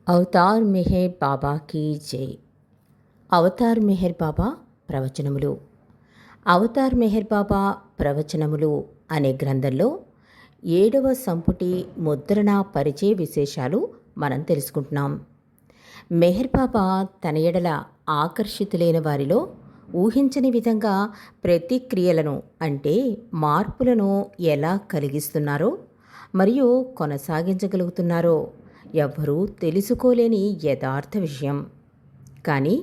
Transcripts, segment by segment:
Avatar Meher బాబాకి జై. Avatar Meher బాబా ప్రవచనములు. Avatar Meher బాబా ప్రవచనములు అనే గ్రంథంలో 7వ సంపుటి ముద్రణ పరిచయ విశేషాలు మనం తెలుసుకుంటున్నాం. మెహర్ బాబా తన ఎడల ఆకర్షితులైన వారిలో ఊహించని విధంగా ప్రతిక్రియలను అంటే మార్పులను ఎలా కలిగిస్తున్నారో మరియు కొనసాగించగలుగుతున్నారో ఎవ్వరూ తెలుసుకోలేని యథార్థ విషయం. కానీ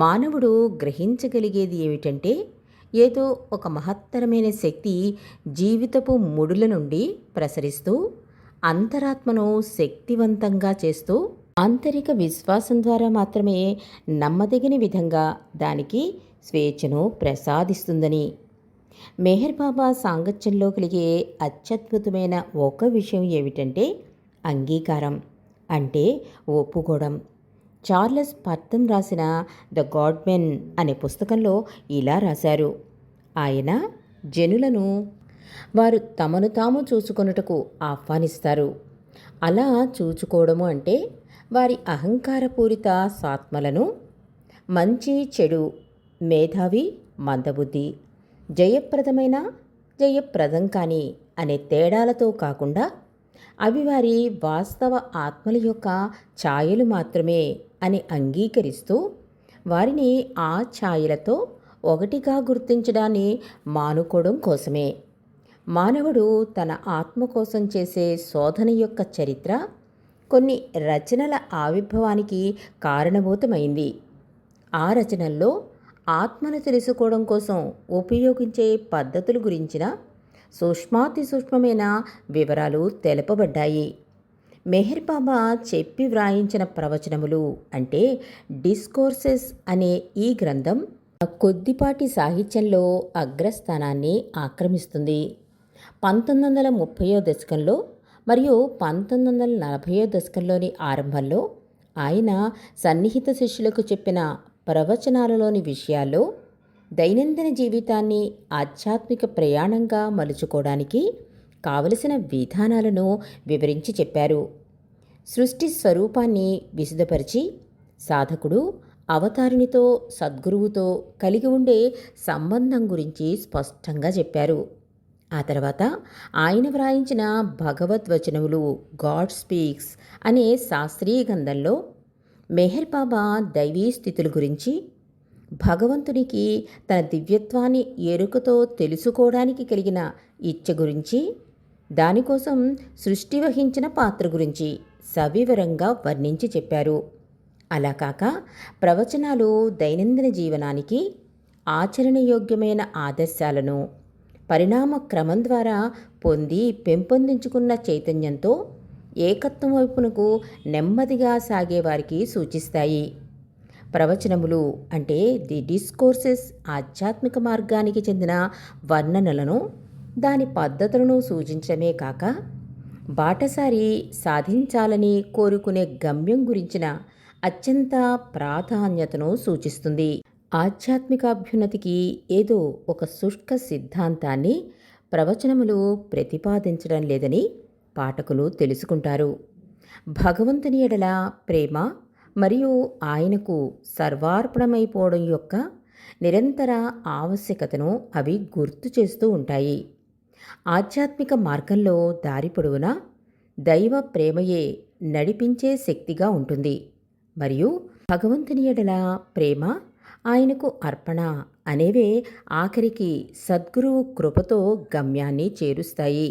మానవుడు గ్రహించగలిగేది ఏమిటంటే, ఏదో ఒక మహత్తరమైన శక్తి జీవితపు ముడుల నుండి ప్రసరిస్తూ అంతరాత్మను శక్తివంతంగా చేస్తూ ఆంతరిక విశ్వాసం ద్వారా మాత్రమే నమ్మదగిన విధంగా దానికి స్వేచ్ఛను ప్రసాదిస్తుందని. మెహర్ బాబా సాంగత్యంలో కలిగే అత్యద్భుతమైన ఒక విషయం ఏమిటంటే అంగీకారం, అంటే ఒప్పుకోవడం. చార్లెస్ పర్తమ్ రాసిన ద గాడ్మెన్ అనే పుస్తకంలో ఇలా రాశారు: ఆయన జనులను వారు తమను తాము చూసుకొనుటకు ఆహ్వానిస్తారు. అలా చూచుకోవడము అంటే వారి అహంకారపూరిత సాత్మలను మంచి చెడు, మేధావి మందబుద్ధి, జయప్రదమైన జయప్రదం కాని అనే తేడాలతో కాకుండా అవి వారి వాస్తవ ఆత్మల యొక్క ఛాయలు మాత్రమే అని అంగీకరిస్తూ వారిని ఆ ఛాయలతో ఒకటిగా గుర్తించడాన్ని మానుకోవడం కోసమే. మానవుడు తన ఆత్మ కోసం చేసే శోధన యొక్క చరిత్ర కొన్ని రచనల ఆవిర్భావానికి కారణభూతమైంది. ఆ రచనల్లో ఆత్మను తెలుసుకోవడం కోసం ఉపయోగించే పద్ధతుల గురించిన సూక్ష్మాతి సూక్ష్మమైన వివరాలు తెలుపబడ్డాయి. మెహర్ బాబా చెప్పి వ్రాయించిన ప్రవచనములు అంటే డిస్కోర్సెస్ అనే ఈ గ్రంథం కొద్దిపాటి సాహిత్యంలో అగ్రస్థానాన్ని ఆక్రమిస్తుంది. 1930వ దశకంలో మరియు 1940వ దశకంలోని ఆరంభంలో ఆయన సన్నిహిత శిష్యులకు చెప్పిన ప్రవచనాలలోని విషయాల్లో దైనందిన జీవితాన్ని ఆధ్యాత్మిక ప్రయాణంగా మలుచుకోవడానికి కావలసిన విధానాలను వివరించి చెప్పారు. సృష్టి స్వరూపాన్ని విశదపరిచి సాధకుడు అవతారునితో సద్గురువుతో కలిగి ఉండే సంబంధం గురించి స్పష్టంగా చెప్పారు. ఆ తర్వాత ఆయన వ్రాయించిన భగవద్వచనములు గాడ్ స్పీక్స్ అనే శాస్త్రీయ గ్రంథంలో మెహర్ బాబా దైవీ స్థితుల గురించి, భగవంతునికి తన దివ్యత్వాన్ని ఎరుకతో తెలుసుకోవడానికి కలిగిన ఇచ్చ గురించి, దానికోసం సృష్టి వహించిన పాత్ర గురించి సవివరంగా వర్ణించి చెప్పారు. అలా కాక ప్రవచనాలు దైనందిన జీవనానికి ఆచరణయోగ్యమైన ఆదర్శాలను పరిణామ క్రమం ద్వారా పొంది పెంపొందించుకున్న చైతన్యంతో ఏకత్వం వైపునకు నెమ్మదిగా సాగేవారికి సూచిస్తాయి. ప్రవచనములు అంటే ది డిస్కోర్సెస్ ఆధ్యాత్మిక మార్గానికి చెందిన వర్ణనలను, దాని పద్ధతులను సూచించడమే కాక బాటసారి సాధించాలని కోరుకునే గమ్యం గురించిన అత్యంత ప్రాధాన్యతను సూచిస్తుంది. ఆధ్యాత్మిక అభ్యున్నతికి ఏదో ఒక శుష్క సిద్ధాంతాన్ని ప్రవచనములు ప్రతిపాదించడం లేదని పాఠకులు తెలుసుకుంటారు. భగవంతుని ఎడల ప్రేమ మరియు ఆయనకు సర్వార్పణమైపోవడం యొక్క నిరంతర ఆవశ్యకతను అవి గుర్తు చేస్తూ ఉంటాయి. ఆధ్యాత్మిక మార్గంలో దారి పొడవునా దైవ ప్రేమయే నడిపించే శక్తిగా ఉంటుంది మరియు భగవంతుని ఎడల ప్రేమ, ఆయనకు అర్పణ అనేవే ఆఖరికి సద్గురువు కృపతో గమ్యాన్ని చేరుస్తాయి.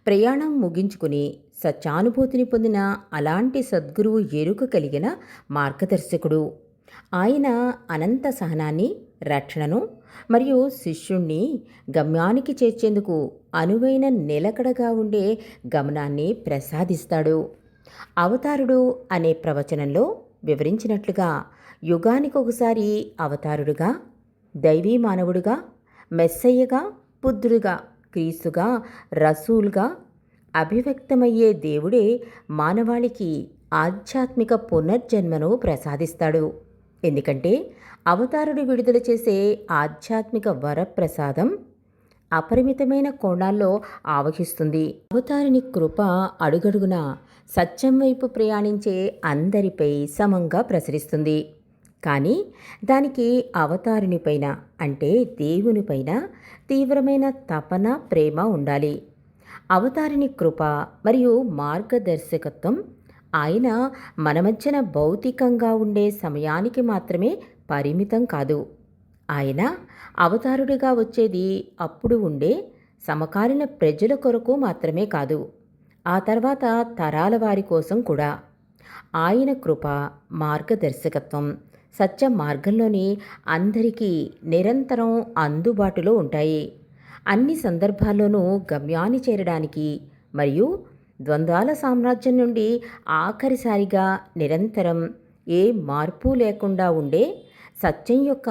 ప్రయాణం ముగించుకుని సత్యానుభూతిని పొందిన అలాంటి సద్గురువు ఎరుక కలిగిన మార్గదర్శకుడు. ఆయన అనంత సహనాన్ని, రక్షణను మరియు శిష్యుణ్ణి గమ్యానికి చేర్చేందుకు అనువైన నిలకడగా ఉండే గమనాన్ని ప్రసాదిస్తాడు. అవతారుడు అనే ప్రవచనంలో వివరించినట్లుగా యుగానికి ఒకసారి అవతారుడుగా, దైవీ మానవుడుగా, మెస్సయ్యగా, బుద్ధుడుగా, క్రీస్తుగా, రసూల్గా అభివ్యక్తమయ్యే దేవుడే మానవాళికి ఆధ్యాత్మిక పునర్జన్మను ప్రసాదిస్తాడు. ఎందుకంటే అవతారుడు విడుదల చేసే ఆధ్యాత్మిక వరప్రసాదం అపరిమితమైన కోణాల్లో ఆవహిస్తుంది. అవతారుని కృప అడుగడుగున సత్యం వైపు ప్రయాణించే అందరిపై సమంగా ప్రసరిస్తుంది. కానీ దానికి అవతారునిపైన అంటే దేవునిపైన తీవ్రమైన తపన, ప్రేమ ఉండాలి. అవతారిని కృప మరియు మార్గదర్శకత్వం ఆయన మన మధ్యన భౌతికంగా ఉండే సమయానికి మాత్రమే పరిమితం కాదు. ఆయన అవతారుడిగా వచ్చేది అప్పుడు ఉండే సమకాలీన ప్రజల కొరకు మాత్రమే కాదు, ఆ తర్వాత తరాల వారి కోసం కూడా. ఆయన కృప, మార్గదర్శకత్వం సత్య మార్గంలోని అందరికీ నిరంతరం అందుబాటులో ఉంటాయి. అన్ని సందర్భాల్లోనూ గమ్యాన్ని చేరడానికి మరియు ద్వంద్వాల సామ్రాజ్యం నుండి ఆఖరిసారిగా నిరంతరం ఏ మార్పు లేకుండా ఉండే సత్యం యొక్క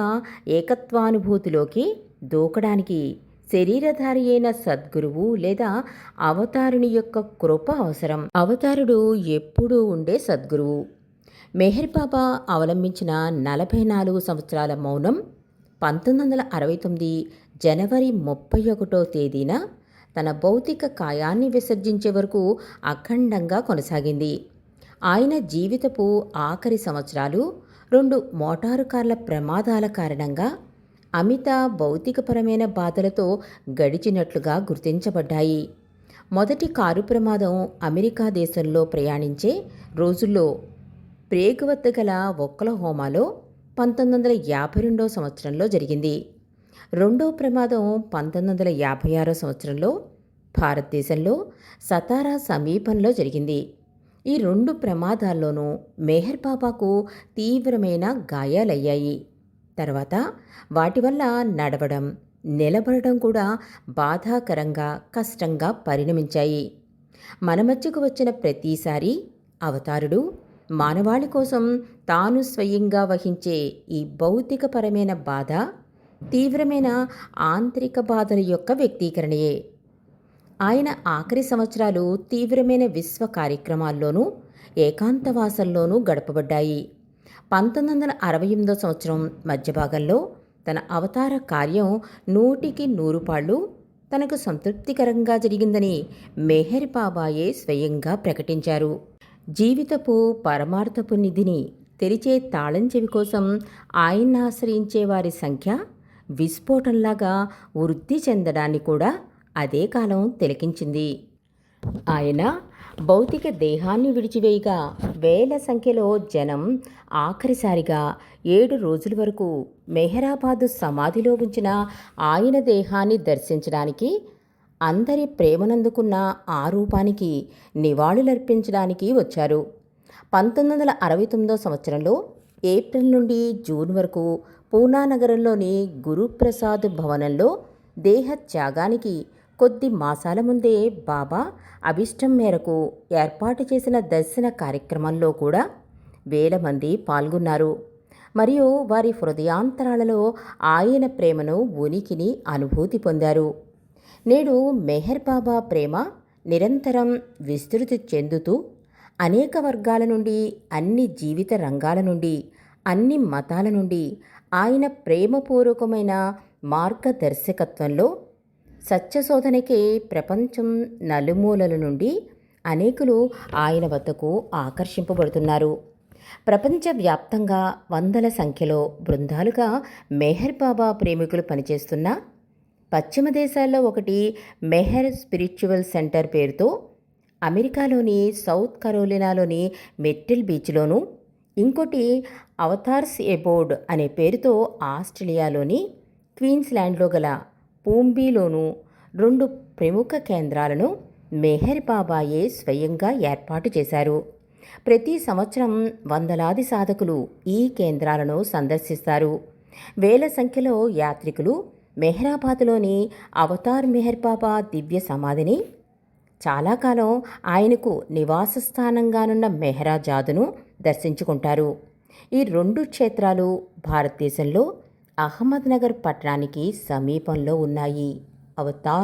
ఏకత్వానుభూతిలోకి దూకడానికి శరీరధారి అయిన సద్గురువు లేదా అవతారుని యొక్క కృప అవసరం. అవతారుడు ఎప్పుడూ ఉండే సద్గురువు. మెహర్ బాబా అవలంబించిన 44 సంవత్సరాల మౌనం 1969 జనవరి 31వ తేదీన తన భౌతిక కాయాన్ని విసర్జించే వరకు అఖండంగా కొనసాగింది. ఆయన జీవితపు ఆఖరి సంవత్సరాలు 2 మోటారు కార్ల ప్రమాదాల కారణంగా అమిత భౌతికపరమైన బాధలతో గడిచినట్లుగా గుర్తించబడ్డాయి. మొదటి కారు ప్రమాదం అమెరికా దేశంలో ప్రయాణించే రోజుల్లో ప్రేగు వద్ద గల ఒక్లహోమాలో 1952వ సంవత్సరంలో జరిగింది. రెండో ప్రమాదం 1956వ సంవత్సరంలో భారతదేశంలో సతారా సమీపంలో జరిగింది. ఈ 2 ప్రమాదాల్లోనూ మెహర్ బాబాకు తీవ్రమైన గాయాలయ్యాయి. తర్వాత వాటి వల్ల నడవడం, నిలబడడం కూడా బాధాకరంగా, కష్టంగా పరిణమించాయి. మన మధ్యకు వచ్చిన ప్రతిసారి అవతారుడు మానవాళి కోసం తాను స్వయంగా వహించే ఈ భౌతికపరమైన బాధ తీవ్రమైన ఆంతరిక బాధల యొక్క వ్యక్తీకరణయే. ఆయన ఆఖరి సంవత్సరాలు తీవ్రమైన విశ్వ కార్యక్రమాల్లోనూ ఏకాంతవాసంలోనూ గడపబడ్డాయి. 1968వ సంవత్సరం మధ్యభాగంలో తన అవతార కార్యం 100కి 100 పాళ్ళు తనకు సంతృప్తికరంగా జరిగిందని మెహర్ బాబాయే స్వయంగా ప్రకటించారు. జీవితపు పరమార్థపు నిధిని తెరిచే తాళం చెవి కోసం ఆయన్ని ఆశ్రయించే వారి సంఖ్య విస్ఫోటంలాగా వృద్ధి చెందడాన్ని కూడా అదే కాలం తిలకించింది. ఆయన భౌతిక దేహాన్ని విడిచివేయగా వేల సంఖ్యలో జనం ఆఖరిసారిగా 7 రోజుల వరకు మెహరాబాదు సమాధిలో ఉంచిన ఆయన దేహాన్ని దర్శించడానికి, అందరి ప్రేమనందుకున్న ఆ రూపానికి నివాళులర్పించడానికి వచ్చారు. 1969వ సంవత్సరంలో ఏప్రిల్ నుండి జూన్ వరకు పూనా నగరంలోని గురుప్రసాద్ భవనంలో దేహ త్యాగానికి కొద్ది మాసాల ముందే బాబా అభిష్టం మేరకు ఏర్పాటు చేసిన దర్శన కార్యక్రమంలో కూడా వేల మంది పాల్గొన్నారు మరియు వారి హృదయాంతరాలలో ఆయన ప్రేమను, ఉనికిని అనుభూతి పొందారు. నేడు మెహర్ బాబా ప్రేమ నిరంతరం విస్తృతి చెందుతూ అనేక వర్గాల నుండి, అన్ని జీవిత రంగాల నుండి, అన్ని మతాల నుండి ఆయన ప్రేమపూర్వకమైన మార్గదర్శకత్వంలో సత్యశోధనకే ప్రపంచం నలుమూలల నుండి అనేకులు ఆయన వద్దకు ఆకర్షింపబడుతున్నారు. ప్రపంచవ్యాప్తంగా వందల సంఖ్యలో బృందాలుగా మెహర్ బాబా ప్రేమికులు పనిచేస్తున్న పశ్చిమ దేశాల్లో ఒకటి మెహర్ స్పిరిచువల్ సెంటర్ పేరుతో అమెరికాలోని సౌత్ కరోలినాలోని మెట్టిల్ బీచ్లోను, ఇంకోటి అవతార్స్ ఎబోర్డ్ అనే పేరుతో ఆస్ట్రేలియాలోని క్వీన్స్లాండ్లో గల పూంబీలోనూ 2 ప్రముఖ కేంద్రాలను మెహర్ బాబాయే స్వయంగా ఏర్పాటు చేశారు. ప్రతి సంవత్సరం వందలాది సాధకులు ఈ కేంద్రాలను సందర్శిస్తారు. వేల సంఖ్యలో యాత్రికులు మెహరాబాద్లోని అవతార్ మెహర్ బాబా దివ్య సమాధిని, చాలా కాలం ఆయనకు నివాస స్థానంగానున్న మెహరాజాదును దర్శించుకుంటారు. ఈ 2 క్షేత్రాలు భారతదేశంలో అహ్మద్నగర్ పట్టణానికి సమీపంలో ఉన్నాయి. అవతార్